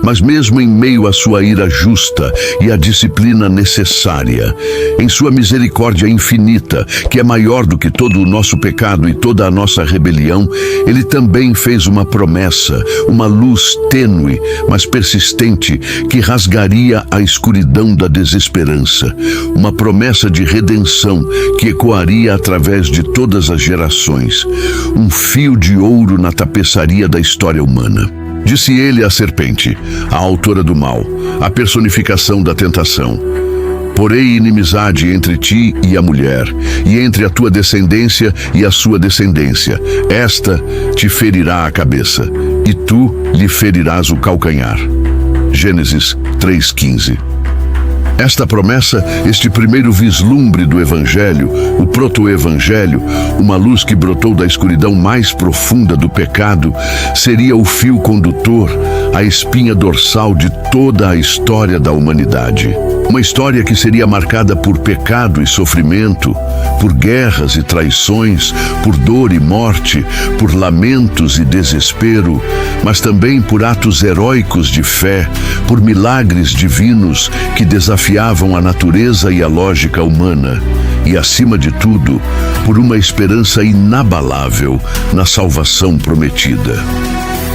Mas mesmo em meio à sua ira justa e à disciplina necessária, em sua misericórdia infinita, que é maior do que todo o nosso pecado e toda a nossa rebelião, Ele também fez uma promessa, uma luz tênue, mas persistente, que rasgaria a escuridão da desesperança. Uma promessa de redenção que ecoaria através de todas as gerações. Um fio de ouro na tapeçaria da história humana. Disse ele à serpente, a autora do mal, a personificação da tentação: porei inimizade entre ti e a mulher, e entre a tua descendência e a sua descendência. Esta te ferirá a cabeça, e tu lhe ferirás o calcanhar. Gênesis 3:15. Esta promessa, este primeiro vislumbre do Evangelho, o proto-evangelho, uma luz que brotou da escuridão mais profunda do pecado, seria o fio condutor, a espinha dorsal de toda a história da humanidade. Uma história que seria marcada por pecado e sofrimento, por guerras e traições, por dor e morte, por lamentos e desespero, mas também por atos heróicos de fé, por milagres divinos que desafiavam a natureza e a lógica humana. E, acima de tudo, por uma esperança inabalável na salvação prometida.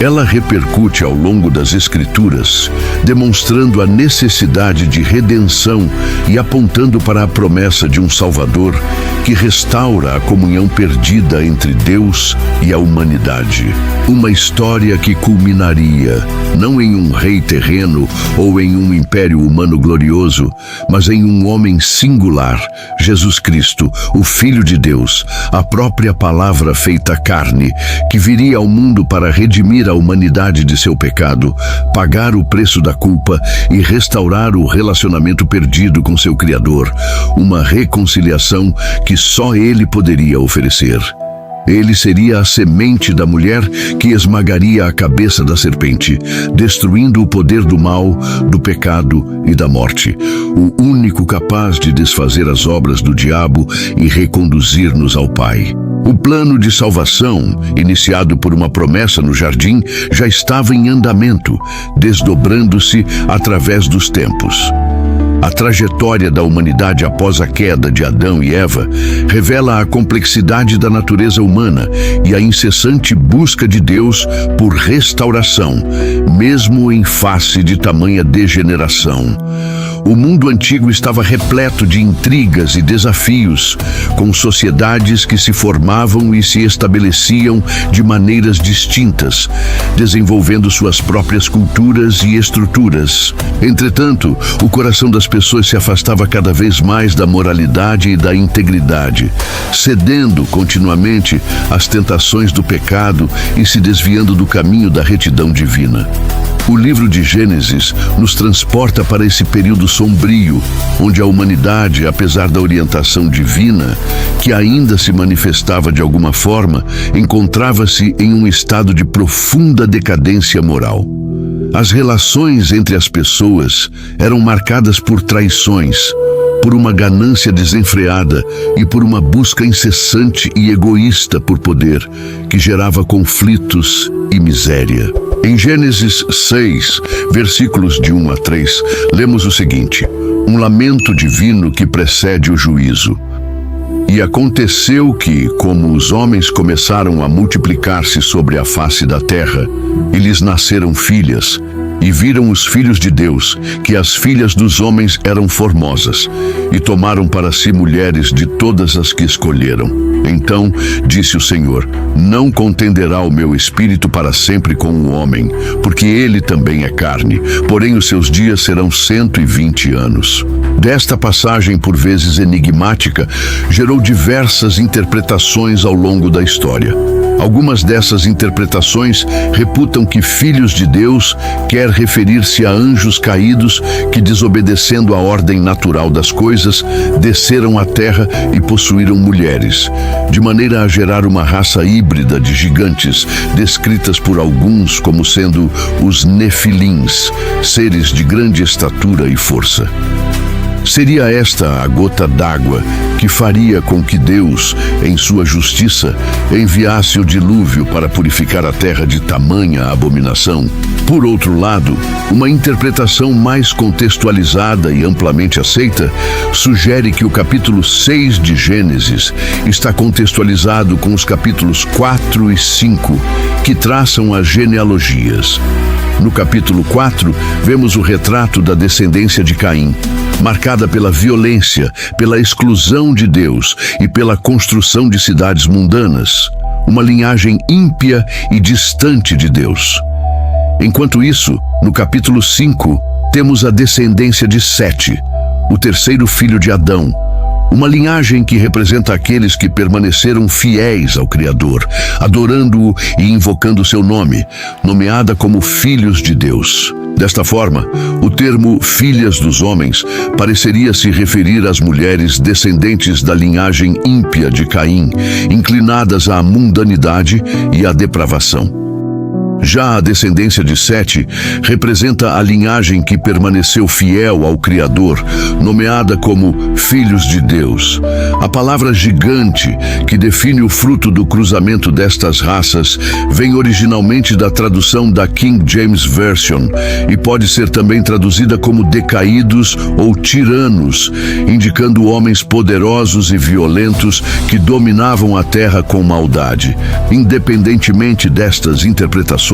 Ela repercute ao longo das Escrituras, demonstrando a necessidade de redenção e apontando para a promessa de um Salvador que restaura a comunhão perdida entre Deus e a humanidade. Uma história que culminaria, não em um rei terreno ou em um império humano glorioso, mas em um homem singular, Jesus Cristo, o Filho de Deus, a própria palavra feita carne, que viria ao mundo para redimir a humanidade de seu pecado, pagar o preço da culpa e restaurar o relacionamento perdido com seu Criador, uma reconciliação que só Ele poderia oferecer. Ele seria a semente da mulher que esmagaria a cabeça da serpente, destruindo o poder do mal, do pecado e da morte, o único capaz de desfazer as obras do diabo e reconduzir-nos ao Pai. O plano de salvação, iniciado por uma promessa no jardim, já estava em andamento, desdobrando-se através dos tempos. A trajetória da humanidade após a queda de Adão e Eva revela a complexidade da natureza humana e a incessante busca de Deus por restauração, mesmo em face de tamanha degeneração. O mundo antigo estava repleto de intrigas e desafios, com sociedades que se formavam e se estabeleciam de maneiras distintas, desenvolvendo suas próprias culturas e estruturas. Entretanto, o coração das pessoas se afastava cada vez mais da moralidade e da integridade, cedendo continuamente às tentações do pecado e se desviando do caminho da retidão divina. O livro de Gênesis nos transporta para esse período sombrio, onde a humanidade, apesar da orientação divina, que ainda se manifestava de alguma forma, encontrava-se em um estado de profunda decadência moral. As relações entre as pessoas eram marcadas por traições, por uma ganância desenfreada e por uma busca incessante e egoísta por poder, que gerava conflitos e miséria. Em Gênesis 6, versículos de 1 a 3, lemos o seguinte: um lamento divino que precede o juízo. E aconteceu que, como os homens começaram a multiplicar-se sobre a face da terra, e lhes nasceram filhas, e viram os filhos de Deus, que as filhas dos homens eram formosas, e tomaram para si mulheres de todas as que escolheram. Então disse o Senhor: não contenderá o meu espírito para sempre com o homem, porque ele também é carne, porém os seus dias serão 120 anos. Desta passagem, por vezes enigmática, gerou diversas interpretações ao longo da história. Algumas dessas interpretações reputam que filhos de Deus quer referir-se a anjos caídos que, desobedecendo à ordem natural das coisas, desceram à terra e possuíram mulheres, de maneira a gerar uma raça híbrida de gigantes, descritas por alguns como sendo os Nefilins, seres de grande estatura e força. Seria esta a gota d'água que faria com que Deus, em sua justiça, enviasse o dilúvio para purificar a terra de tamanha abominação. Por outro lado, uma interpretação mais contextualizada e amplamente aceita sugere que o capítulo 6 de Gênesis está contextualizado com os capítulos 4 e 5, que traçam as genealogias. No capítulo 4, vemos o retrato da descendência de Caim, marcada pela violência, pela exclusão de Deus e pela construção de cidades mundanas, uma linhagem ímpia e distante de Deus. Enquanto isso, no capítulo 5, temos a descendência de Sete, o terceiro filho de Adão, uma linhagem que representa aqueles que permaneceram fiéis ao Criador, adorando-o e invocando seu nome, nomeada como filhos de Deus. Desta forma, o termo filhas dos homens pareceria se referir às mulheres descendentes da linhagem ímpia de Caim, inclinadas à mundanidade e à depravação. Já a descendência de Sete representa a linhagem que permaneceu fiel ao Criador, nomeada como filhos de Deus. A palavra gigante, que define o fruto do cruzamento destas raças, vem originalmente da tradução da King James Version e pode ser também traduzida como decaídos ou tiranos, indicando homens poderosos e violentos que dominavam a terra com maldade. Independentemente destas interpretações,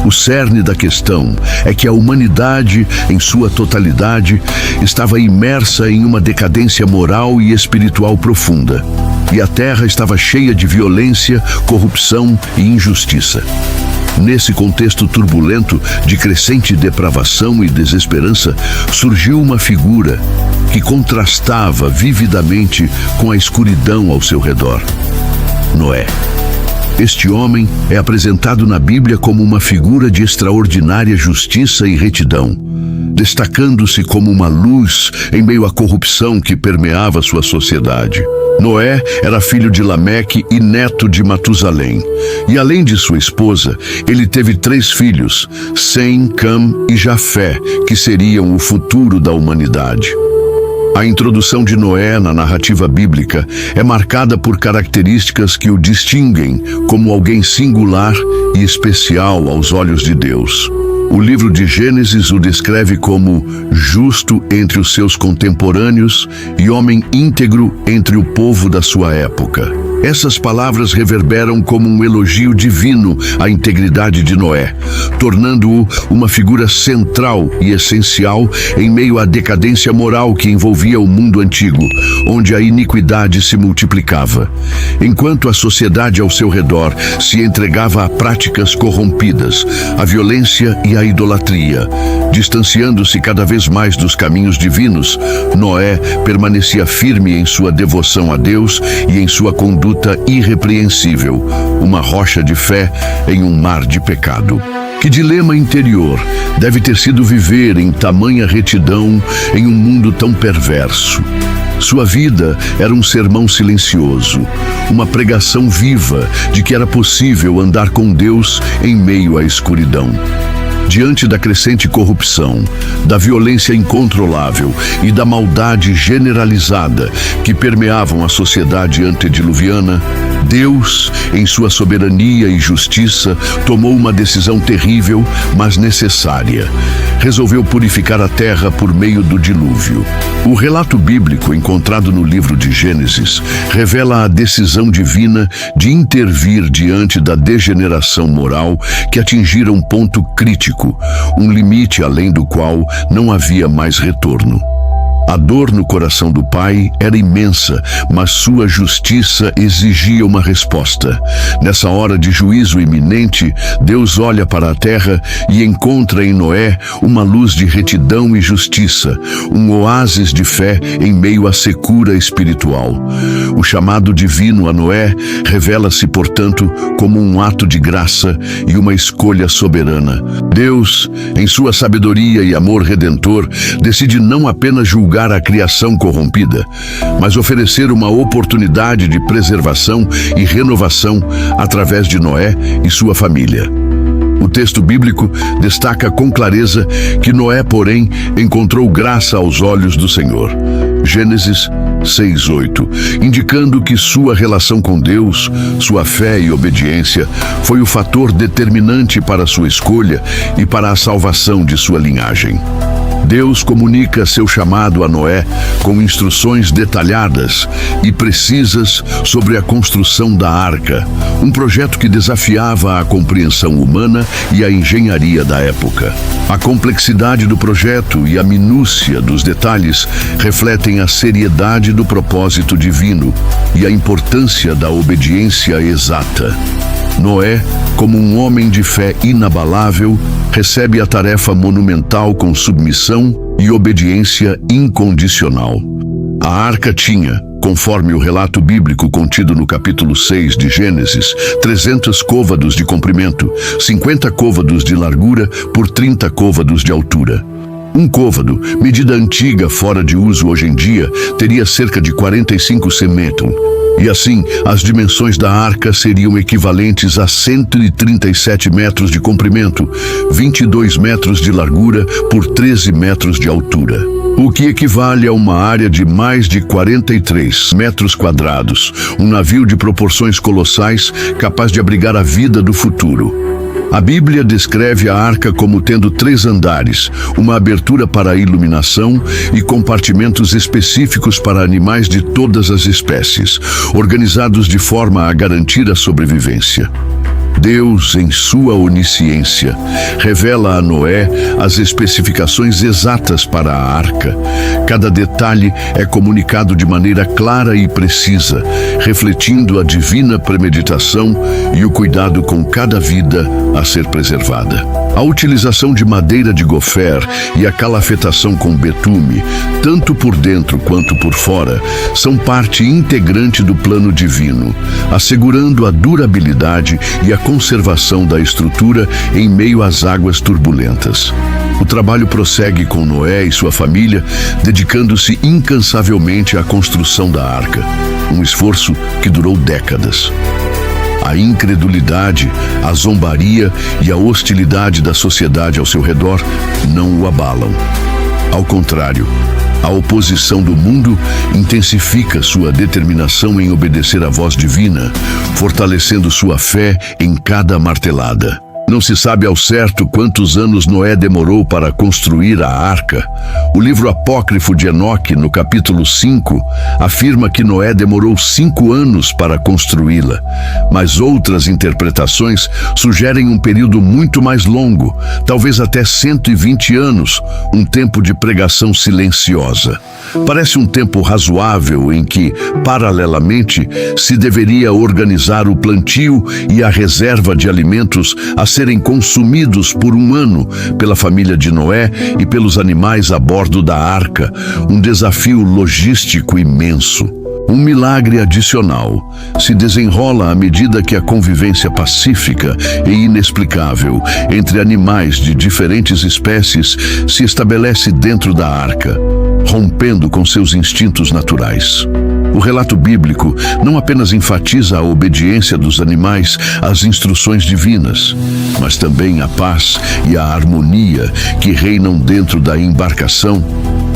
o cerne da questão é que a humanidade, em sua totalidade, estava imersa em uma decadência moral e espiritual profunda, e a terra estava cheia de violência, corrupção e injustiça. Nesse contexto turbulento de crescente depravação e desesperança, surgiu uma figura que contrastava vividamente com a escuridão ao seu redor: Noé. Este homem é apresentado na Bíblia como uma figura de extraordinária justiça e retidão, destacando-se como uma luz em meio à corrupção que permeava sua sociedade. Noé era filho de Lameque e neto de Matusalém. E além de sua esposa, ele teve 3 filhos, Sem, Cam e Jafé, que seriam o futuro da humanidade. A introdução de Noé na narrativa bíblica é marcada por características que o distinguem como alguém singular e especial aos olhos de Deus. O livro de Gênesis o descreve como justo entre os seus contemporâneos e homem íntegro entre o povo da sua época. Essas palavras reverberam como um elogio divino à integridade de Noé, tornando-o uma figura central e essencial em meio à decadência moral que envolvia o mundo antigo, onde a iniquidade se multiplicava. Enquanto a sociedade ao seu redor se entregava a práticas corrompidas, a violência e a idolatria, distanciando-se cada vez mais dos caminhos divinos, Noé permanecia firme em sua devoção a Deus e em sua conduta irrepreensível, uma rocha de fé em um mar de pecado. Que dilema interior deve ter sido viver em tamanha retidão em um mundo tão perverso. Sua vida era um sermão silencioso, uma pregação viva de que era possível andar com Deus em meio à escuridão. Diante da crescente corrupção, da violência incontrolável e da maldade generalizada que permeavam a sociedade antediluviana, Deus, em sua soberania e justiça, tomou uma decisão terrível, mas necessária. Resolveu purificar a terra por meio do dilúvio. O relato bíblico encontrado no livro de Gênesis revela a decisão divina de intervir diante da degeneração moral que atingira um ponto crítico, um limite além do qual não havia mais retorno. A dor no coração do pai era imensa, mas sua justiça exigia uma resposta. Nessa hora de juízo iminente, Deus olha para a terra e encontra em Noé uma luz de retidão e justiça, um oásis de fé em meio à secura espiritual. O chamado divino a Noé revela-se, portanto, como um ato de graça e uma escolha soberana. Deus, em sua sabedoria e amor redentor, decide não apenas julgar a criação corrompida, mas oferecer uma oportunidade de preservação e renovação através de Noé e sua família. O texto bíblico destaca com clareza que Noé, porém, encontrou graça aos olhos do Senhor. Gênesis 6:8, indicando que sua relação com Deus, sua fé e obediência foi o fator determinante para sua escolha e para a salvação de sua linhagem. Deus comunica seu chamado a Noé com instruções detalhadas e precisas sobre a construção da arca, um projeto que desafiava a compreensão humana e a engenharia da época. A complexidade do projeto e a minúcia dos detalhes refletem a seriedade do propósito divino e a importância da obediência exata. Noé, como um homem de fé inabalável, recebe a tarefa monumental com submissão e obediência incondicional. A arca tinha, conforme o relato bíblico contido no capítulo 6 de Gênesis, 300 côvados de comprimento, 50 côvados de largura por 30 côvados de altura. Um côvado, medida antiga fora de uso hoje em dia, teria cerca de 45 centímetros. E assim, as dimensões da arca seriam equivalentes a 137 metros de comprimento, 22 metros de largura por 13 metros de altura. O que equivale a uma área de mais de 43 metros quadrados, um navio de proporções colossais capaz de abrigar a vida do futuro. A Bíblia descreve a arca como tendo 3 andares, uma abertura para a iluminação e compartimentos específicos para animais de todas as espécies, organizados de forma a garantir a sobrevivência. Deus, em sua onisciência, revela a Noé as especificações exatas para a arca. Cada detalhe é comunicado de maneira clara e precisa, refletindo a divina premeditação e o cuidado com cada vida a ser preservada. A utilização de madeira de gofer e a calafetação com betume, tanto por dentro quanto por fora, são parte integrante do plano divino, assegurando a durabilidade e a conservação da estrutura em meio às águas turbulentas. O trabalho prossegue com Noé e sua família, dedicando-se incansavelmente à construção da arca, um esforço que durou décadas. A incredulidade, a zombaria e a hostilidade da sociedade ao seu redor não o abalam. Ao contrário, a oposição do mundo intensifica sua determinação em obedecer à voz divina, fortalecendo sua fé em cada martelada. Não se sabe ao certo quantos anos Noé demorou para construir a arca. O livro apócrifo de Enoque, no capítulo 5, afirma que Noé demorou 5 anos para construí-la, mas outras interpretações sugerem um período muito mais longo, talvez até 120 anos, um tempo de pregação silenciosa. Parece um tempo razoável em que, paralelamente, se deveria organizar o plantio e a reserva de alimentos a serem consumidos por um ano pela família de Noé e pelos animais a bordo da arca, um desafio logístico imenso. Um milagre adicional se desenrola à medida que a convivência pacífica e inexplicável entre animais de diferentes espécies se estabelece dentro da arca, rompendo com seus instintos naturais. O relato bíblico não apenas enfatiza a obediência dos animais às instruções divinas, mas também a paz e a harmonia que reinam dentro da embarcação,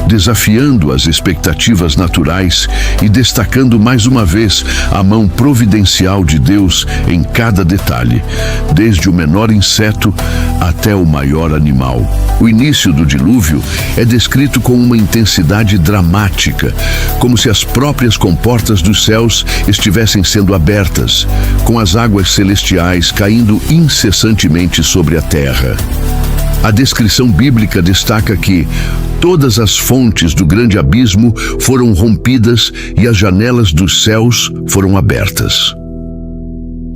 desafiando as expectativas naturais e destacando mais uma vez a mão providencial de Deus em cada detalhe, desde o menor inseto até o maior animal. O início do dilúvio é descrito com uma intensidade dramática, como se as próprias comportas dos céus estivessem sendo abertas, com as águas celestiais caindo incessantemente sobre a terra. A descrição bíblica destaca que todas as fontes do grande abismo foram rompidas e as janelas dos céus foram abertas.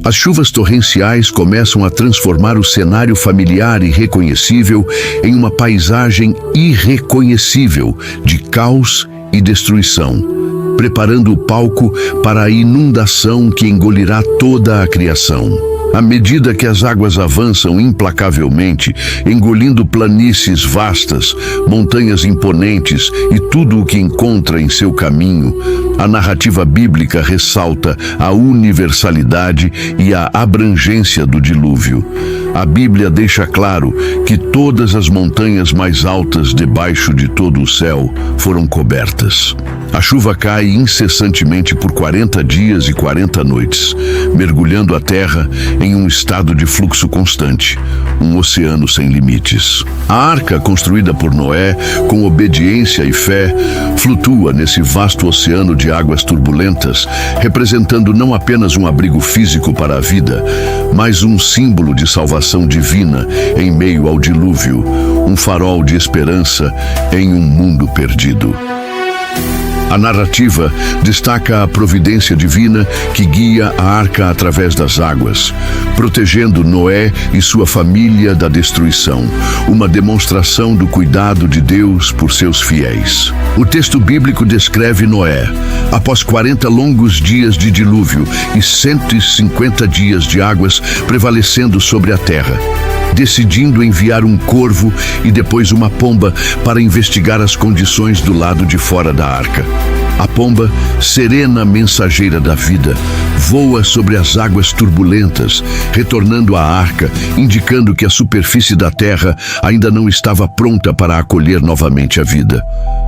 As chuvas torrenciais começam a transformar o cenário familiar e reconhecível em uma paisagem irreconhecível de caos e destruição, preparando o palco para a inundação que engolirá toda a criação. À medida que as águas avançam implacavelmente, engolindo planícies vastas, montanhas imponentes e tudo o que encontra em seu caminho, a narrativa bíblica ressalta a universalidade e a abrangência do dilúvio. A Bíblia deixa claro que todas as montanhas mais altas debaixo de todo o céu foram cobertas. A chuva cai incessantemente por 40 dias e 40 noites, mergulhando a terra em um estado de fluxo constante, um oceano sem limites. A arca, construída por Noé, com obediência e fé, flutua nesse vasto oceano de águas turbulentas, representando não apenas um abrigo físico para a vida, mas um símbolo de salvação divina em meio ao dilúvio, um farol de esperança em um mundo perdido. A narrativa destaca a providência divina que guia a arca através das águas, protegendo Noé e sua família da destruição, uma demonstração do cuidado de Deus por seus fiéis. O texto bíblico descreve Noé, após 40 longos dias de dilúvio e 150 dias de águas prevalecendo sobre a terra, decidindo enviar um corvo e depois uma pomba para investigar as condições do lado de fora da arca. A pomba, serena mensageira da vida, voa sobre as águas turbulentas, retornando à arca, indicando que a superfície da terra ainda não estava pronta para acolher novamente a vida.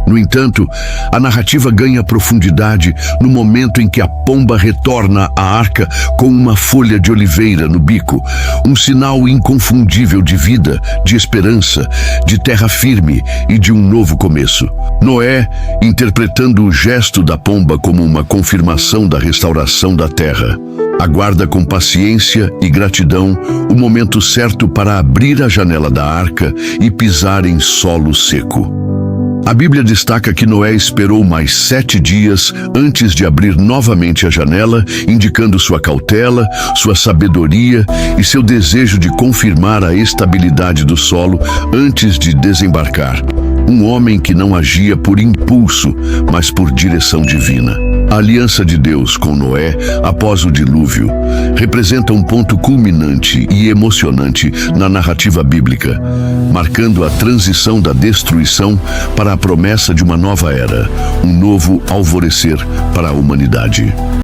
No entanto, a narrativa ganha profundidade no momento em que a pomba retorna à arca com uma folha de oliveira no bico, um sinal inconfundível de vida, de esperança, de terra firme e de um novo começo. Noé, interpretando o gesto da pomba como uma confirmação da restauração da terra, aguarda com paciência e gratidão o momento certo para abrir a janela da arca e pisar em solo seco. A Bíblia destaca que Noé esperou mais 7 dias antes de abrir novamente a janela, indicando sua cautela, sua sabedoria e seu desejo de confirmar a estabilidade do solo antes de desembarcar. Um homem que não agia por impulso, mas por direção divina. A aliança de Deus com Noé após o dilúvio representa um ponto culminante e emocionante na narrativa bíblica, marcando a transição da destruição para a promessa de uma nova era, um novo alvorecer para a humanidade.